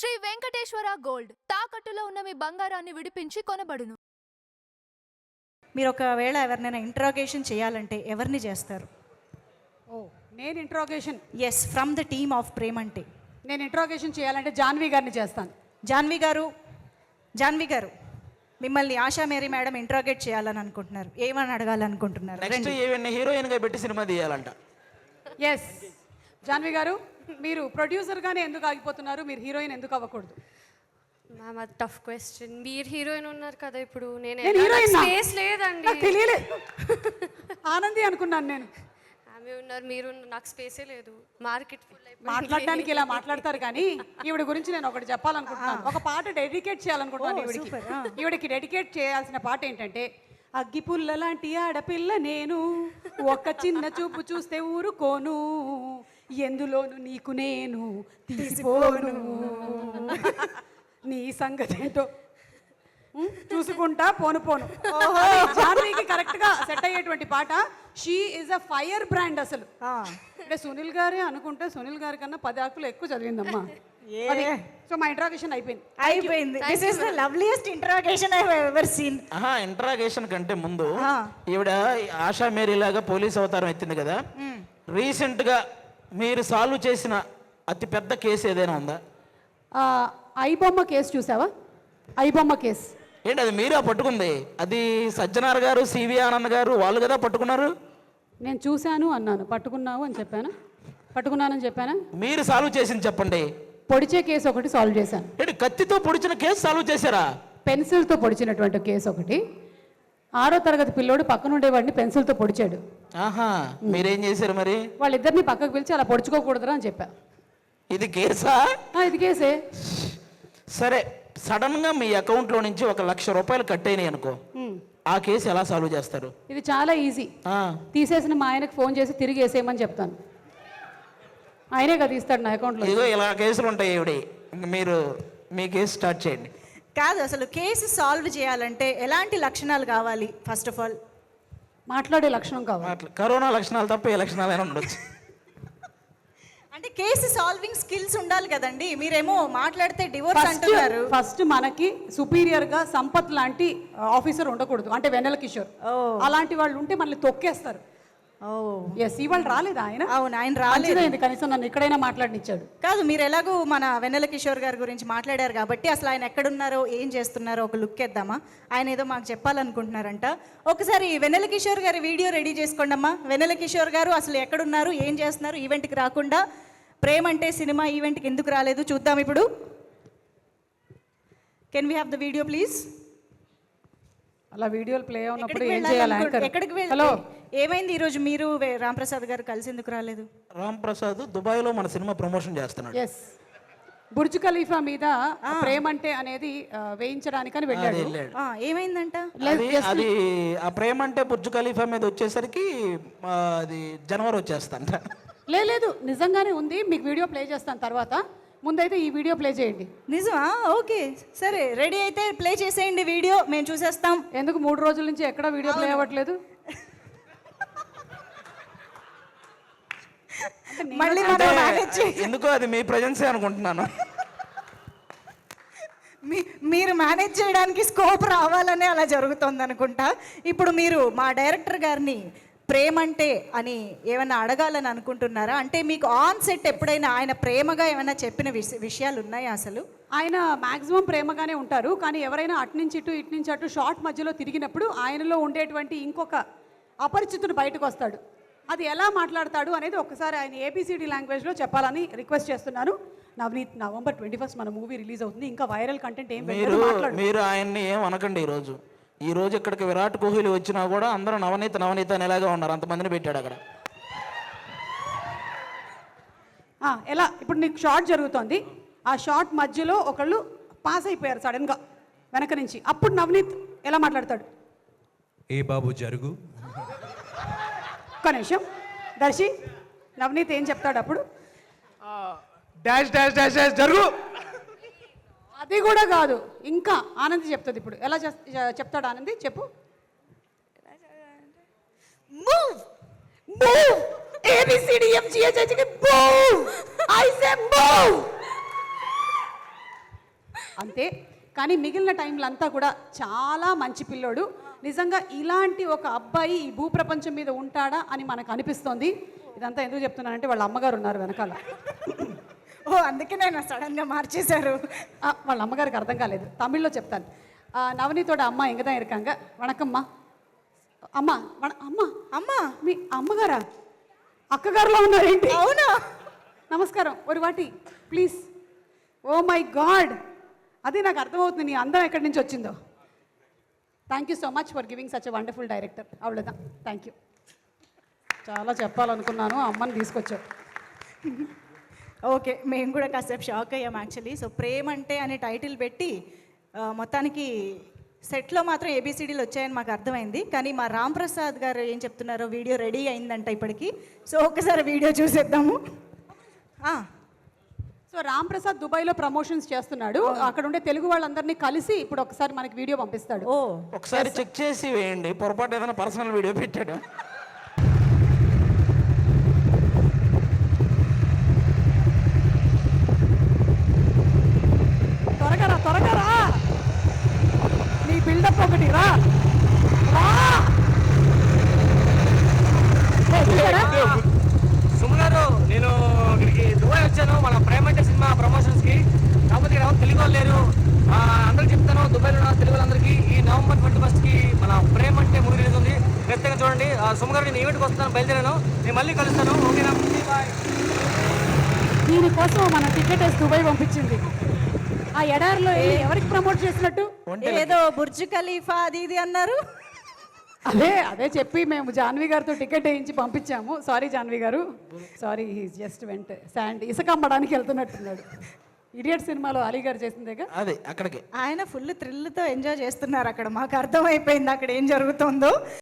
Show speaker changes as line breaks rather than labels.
Shri Venkateswara gold తాకట్టులో ఉన్న మీ బంగారాన్ని విడిపించి కొనబడును.
మీరు ఒకవేళ ఎవరినైనా ఇంట్రాగేషన్ చేయాలంటే ఎవరిని చేస్తారు?
నేను interrogation
from the team of ప్రేమంటే
నేను ఇంట్రాగేషన్ చేయాలంటే జాన్వి గారిని చేస్తాను.
జాన్వి గారు మిమ్మల్ని ఆశా మేరీ మేడం ఇంట్రాగేట్ చేయాలని అనుకుంటున్నారు. ఏమని అడగాలనుకుంటున్నారు?
నెక్స్ట్ హీరోయిన్ గా పెట్టి సినిమా తీయాలంట.
ఎస్ జాన్వి గారు, మీరు ప్రొడ్యూసర్గానే ఎందుకు ఆగిపోతున్నారు? మీరు హీరోయిన్ ఎందుకు అవ్వకూడదు?
మ్యామ్, అది టఫ్ క్వశ్చన్. మీరు హీరోయిన్ ఉన్నారు కదా ఇప్పుడు.
నేను హీరోయిన్
స్పేస్ లేదండి.
తెలియలేదు. ఆనంది అనుకున్నాను నేను.
ఆమె ఉన్నారు, మీరు నాకు స్పేసే లేదు. మార్కెట్ ఫుల్
మాట్లాడడానికి ఇలా మాట్లాడతారు కానీ ఈవిడ గురించి నేను ఒకటి చెప్పాలనుకుంటున్నాను. ఒక పాట డెడికేట్ చేయాలనుకుంటున్నాను ఈవిడికి డెడికేట్ చేయాల్సిన పాట ఏంటంటే, అగ్గిపుల్ల లాంటి ఆడపిల్ల నేను, ఒక్క చిన్న చూపు చూస్తే ఊరుకోను, ఎందులోను నీకు నేను తీసిపోను, నీ సంగతి ఏంటో చూసుకుంటా పోను. జాన్వీకి కరెక్ట్ గా సెట్ అయ్యేటువంటి పాట. She is a fire brand. అసలు అంటే సునీల్ గారే అనుకుంటే సునీల్ గారి కన్నా 10 ఆకులు ఎక్కువ చదివిందమ్మా. సో మా ఇంట్రాగేషన్ అయిపోయింది.
This is the loveliest interrogation I have ever seen.
Interrogation కంటే ముందు ఈవిడ ఆశా మేరీ లాగా పోలీస్ అవతారం ఎత్తింది కదా. రీసెంట్ గా మీరు సాల్వ్ చేసిన అతి పెద్ద కేసు ఏదైనా ఉందా?
ఐబొమ్మ కేసు చూసావా? ఐబొమ్మ కేసు
ఏంటి అది మీరా పట్టుకుంది? అది సజ్జనార్ గారు, సివి ఆనంద్ గారు వాళ్ళు కదా పట్టుకున్నారు.
నేను చూశాను అన్నాను, పట్టుకున్నానని చెప్పానా?
మీరు సాల్వ్ చేసింది చెప్పండి.
పొడిచే కేసు ఒకటి సాల్వ్ చేశాను.
ఏంటి కత్తితో పొడిచిన కేసు సాల్వ్ చేశారా?
పెన్సిల్తో పొడిచినటువంటి కేసు ఒకటి. 6వ తరగతి పిల్లోడు పక్కన ఉండేవాడిని పెన్సిల్తో పొడిచాడు.
మీరేం చేశారు మరి?
వాళ్ళిద్దరిని పక్కకు పిలిచి అలా పొడుచుకోకూడదురా అని చెప్పా.
ఇది కేసా?
ఇది కేసే.
సరే, సడన్ గా మీ అకౌంట్ లో నుంచి 1,00,000 రూపాయలు కట్ అయినాయి అనుకో, ఆ కేసు ఎలా సాల్వ్ చేస్తారు?
ఇది చాలా ఈజీ. తీసేసిన మా ఆయనకు ఫోన్ చేసి తిరిగి వేసేయమని చెప్తాను. ఆయనే కదా తీస్తాడు నా అకౌంట్లో.
ఇదిగో ఇలా కేసులు ఉంటాయి. మీరు మీ కేసు స్టార్ట్ చేయండి.
కాదు, అసలు కేసు సాల్వ్ చేయాలంటే ఎలాంటి లక్షణాలు కావాలి? ఫస్ట్ ఆఫ్ ఆల్
మాట్లాడే లక్షణం కావాలి.
కరోనా లక్షణాలు తప్ప ఏ లక్షణాలైనా ఉండొచ్చు.
అంటే కేసు సాల్వింగ్ స్కిల్స్ ఉండాలి కదండి. మీరేమో మాట్లాడితే డివోర్స్ అంటున్నారు.
ఫస్ట్ మనకి సుపీరియర్ గా సంపత్ లాంటి ఆఫీసర్ ఉండకూడదు. అంటే వెన్నెల కిషోర్ అలాంటి వాళ్ళు ఉంటే మనల్ని తొక్కేస్తారు. ఇవాళ రాలేదా ఆయన?
అవును, ఆయన రాలేదు.
కనీసం నన్ను ఎక్కడైనా మాట్లాడనిచ్చాడు.
కాదు, మీరు ఎలాగో మన వెన్నెల కిషోర్ గారి గురించి మాట్లాడారు కాబట్టి అసలు ఆయన ఎక్కడున్నారో ఏం చేస్తున్నారో ఒక లుక్ వేద్దామా? ఆయన ఏదో మాకు చెప్పాలనుకుంటున్నారంట. ఒకసారి వెన్నెల కిషోర్ గారి వీడియో రెడీ చేసుకోండి అమ్మా. వెన్నెల కిషోర్ గారు అసలు ఎక్కడున్నారు, ఏం చేస్తున్నారు? ఈవెంట్కి రాకుండా ప్రేమంటే సినిమా ఈవెంట్కి ఎందుకు రాలేదు చూద్దాం ఇప్పుడు. Can we have the video please?
అలా వీడియోలు ప్లే అవునప్పుడు ఏం చేయాలి?
ఎక్కడికి వెళ్ళి ఏమైంది ఈరోజు? మీరు రాంప్రసాద్ గారు కలిసి ఎందుకు రాలేదు?
రాంప్రసాద్ దుబాయ్లో మన సినిమా ప్రమోషన్ చేస్తున్నాడు.
బుర్జ్ ఖలీఫా మీద ప్రేమంటే అనేది వేయించడానికని వెళ్ళాడు.
ఏమైందంట?
అది ఆ ప్రేమంటే బుర్జ్ ఖలీఫా మీద వచ్చేసరికి అది జనవరి వచ్చేస్తంట.
లేదు, నిజంగానే ఉంది. మీకు వీడియో ప్లే చేస్తాను తర్వాత. ముందైతే ఈ వీడియో ప్లే చేయండి.
నిజమా? ఓకే, సరే, రెడీ అయితే ప్లే చేసేయండి వీడియో, మేము చూసేస్తాం.
ఎందుకు 3 రోజుల నుంచి ఎక్కడ వీడియో ప్లే అవ్వట్లేదు?
మళ్ళీ
ఎందుకో అది మీ ప్రజెన్సే అనుకుంటున్నాను.
మీరు మేనేజ్ చేయడానికి స్కోప్ రావాలనే అలా జరుగుతుంది అనుకుంటా. ఇప్పుడు మీరు మా డైరెక్టర్ గారిని ప్రేమంటే అని ఏమైనా అడగాలని అనుకుంటున్నారా? అంటే మీకు ఆన్ సెట్ ఎప్పుడైనా ఆయన ప్రేమగా ఏమైనా చెప్పిన విషయాలు ఉన్నాయా? అసలు
ఆయన మాక్సిమం ప్రేమగానే ఉంటారు, కానీ ఎవరైనా అటు నుంచి ఇటు ఇటు నుంచి అటు షార్ట్ మధ్యలో తిరిగినప్పుడు ఆయనలో ఉండేటువంటి ఇంకొక అపరిచితుడు బయటకు వస్తాడు. అది ఎలా మాట్లాడతాడు అనేది ఒకసారి ఆయన ABCD లాంగ్వేజ్లో చెప్పాలని రిక్వెస్ట్ చేస్తున్నాను. నవనీత్, November 21st మన మూవీ రిలీజ్ అవుతుంది. ఇంకా వైరల్ కంటెంట్ ఏం
మీరు ఆయన్ని ఏం అనకండి. ఈ రోజు ఇక్కడికి విరాట్ కోహ్లీ వచ్చినా కూడా అందరూ నవనీత అని ఎలాగా ఉన్నారు, అంతమందిని పెట్టాడు అక్కడ.
ఎలా ఇప్పుడు నీకు షార్ట్ జరుగుతోంది, ఆ షార్ట్ మధ్యలో ఒకళ్ళు పాస్ అయిపోయారు సడన్గా వెనక నుంచి. అప్పుడు నవనీత్ ఎలా మాట్లాడతాడు?
ఏ బాబు జరుగు.
ఒక్క నిమిషం దర్శి, నవనీత్ ఏం చెప్తాడు అప్పుడు?
డాష్ డాష్ డాష్ డాష్ జరుగు.
అది కూడా కాదు, ఇంకా ఆనంది చెప్తుంది. ఇప్పుడు ఎలా చెప్తాడు ఆనంది? చెప్పు.
Move move ABCD EFGH move. I say move.
అంతే. కానీ మిగిలిన టైంలో అంతా కూడా చాలా మంచి పిల్లోడు. నిజంగా ఇలాంటి ఒక అబ్బాయి ఈ భూప్రపంచం మీద ఉంటాడా అని మనకు అనిపిస్తోంది. ఇదంతా ఎందుకు చెప్తున్నానంటే వాళ్ళ అమ్మగారు ఉన్నారు వెనకాల.
ఓ అందుకే నేను సడన్గా మార్చేశారు.
వాళ్ళ అమ్మగారికి అర్థం కాలేదు, తమిళ్లో చెప్తాను. నవనీతోட అమ్మ ఎంగదా இருக்காங்க. వణకమ్మా. అమ్మ అమ్మ
అమ్మ
మీ అమ్మగారా? అక్కగారులో ఉన్నారేంటి?
అవునా?
నమస్కారం ఒక వాటి ప్లీజ్. ఓ మై గాడ్, అది నాకు అర్థమవుతుంది నీ అందం ఎక్కడి నుంచి వచ్చిందో. Thank you so much for giving such a wonderful director. అవ్వలేదా? Thank you. చాలా చెప్పాలనుకున్నాను, అమ్మని తీసుకొచ్చావు.
ఓకే, మేము కూడా కాసేపు షాక్ అయ్యాం యాక్చువల్లీ. సో ప్రేమ అంటే అనే టైటిల్ పెట్టి మొత్తానికి సెట్లో మాత్రం ఏబిసిడీలు వచ్చాయని మాకు అర్థమైంది. కానీ మా రామ్ ప్రసాద్ గారు ఏం చెప్తున్నారో వీడియో రెడీ అయిందంట ఇప్పటికి. సో ఒకసారి వీడియో చూసేద్దాము.
సో రామ్ ప్రసాద్ దుబాయ్లో ప్రమోషన్స్ చేస్తున్నాడు. అక్కడ ఉండే తెలుగు వాళ్ళందరినీ కలిసి ఇప్పుడు ఒకసారి మనకి వీడియో పంపిస్తాడు.
ఓ
ఒకసారి చెక్ చేసి వేయండి, పొరపాటు ఏదైనా పర్సనల్ వీడియో పెట్టాడు.
త్వరగా రా, నీ బిల్డప్ ఒకటి రా.
సుమగారు, నేను ఇక్కడికి దుబాయ్ వచ్చాను మన ప్రేమ అంటే సినిమా ప్రమోషన్స్కి. కాకపోతే ఇక్కడ తెలుగు వాళ్ళు లేరు. అందరికి చెప్తాను, దుబాయ్లో ఉన్న తెలుగు వాళ్ళందరికీ ఈ నవంబర్ 21కి మన ప్రేమ అంటే మూవీ రిలీజ్ ఉంది. ఖచ్చితంగా చూడండి. సుమగారు, నేను ఈవెంట్కి వస్తాను, బయలుదేరాను. నేను మళ్ళీ కలుస్తాను. ఓకేనా? బాయ్.
దీనికోసం మన టికెట్ వేసి దుబాయ్ పంపించింది. ఆ ఎడారిలో ఎవరికి ప్రమోట్ చేసినట్టు?
ఏదో బుర్జ్ ఖలీఫా అది ఇది అన్నారు.
అదే చెప్పి మేము జాన్వి గారితో టికెట్ వేయించి పంపించాము. సారీ జాన్వి గారు, sorry. He's just went sand ఇసుక అమ్మడానికి వెళ్తున్నట్టున్నాడు. ఇడియట్ సినిమాలో అలీ గారు చేసిందేగా
అదే అక్కడికి.
ఆయన ఫుల్ థ్రిల్తో ఎంజాయ్ చేస్తున్నారు అక్కడ. మాకు అర్థమైపోయింది అక్కడ ఏం జరుగుతుందో.